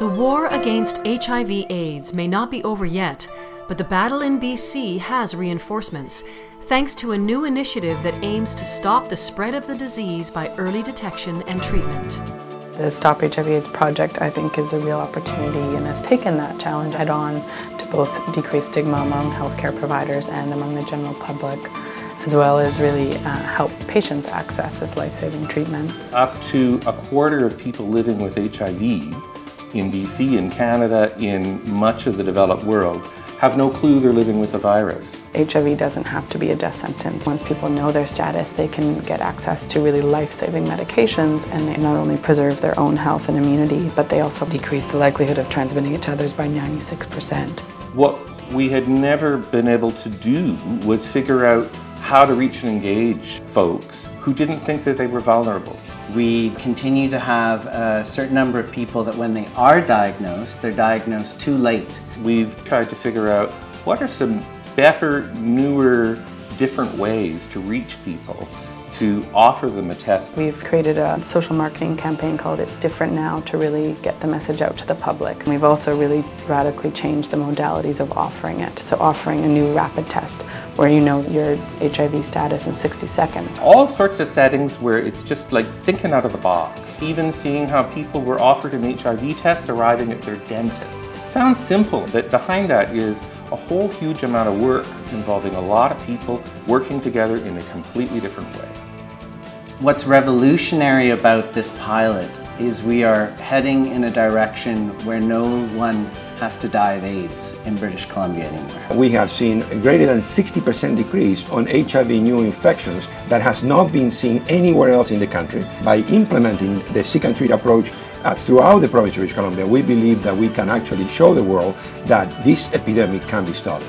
The war against HIV/AIDS may not be over yet, but the battle in BC has reinforcements, thanks to a new initiative that aims to stop the spread of the disease by early detection and treatment. The STOP HIV/AIDS project, I think, is a real opportunity and has taken that challenge head-on to both decrease stigma among healthcare providers and among the general public, as well as really help patients access this life-saving treatment. Up to a quarter of people living with HIV in BC, in Canada, in much of the developed world, have no clue they're living with the virus. HIV doesn't have to be a death sentence. Once people know their status, they can get access to really life-saving medications, and they not only preserve their own health and immunity, but they also decrease the likelihood of transmitting it to others by 96%. What we had never been able to do was figure out how to reach and engage folks who didn't think that they were vulnerable. We continue to have a certain number of people that when they are diagnosed, they're diagnosed too late. We've tried to figure out what are some better, newer, different ways to reach people, to offer them a test. We've created a social marketing campaign called It's Different Now to really get the message out to the public. We've also really radically changed the modalities of offering it. So offering a new rapid test where you know your HIV status in 60 seconds. All sorts of settings where it's just like thinking out of the box. Even seeing how people were offered an HIV test arriving at their dentist. It sounds simple, but behind that is a whole huge amount of work involving a lot of people working together in a completely different way. What's revolutionary about this pilot is we are heading in a direction where no one has to die of AIDS in British Columbia anymore. We have seen a greater than 60% decrease on HIV new infections that has not been seen anywhere else in the country. By implementing the seek and treat approach throughout the province of British Columbia, we believe that we can actually show the world that this epidemic can be stopped.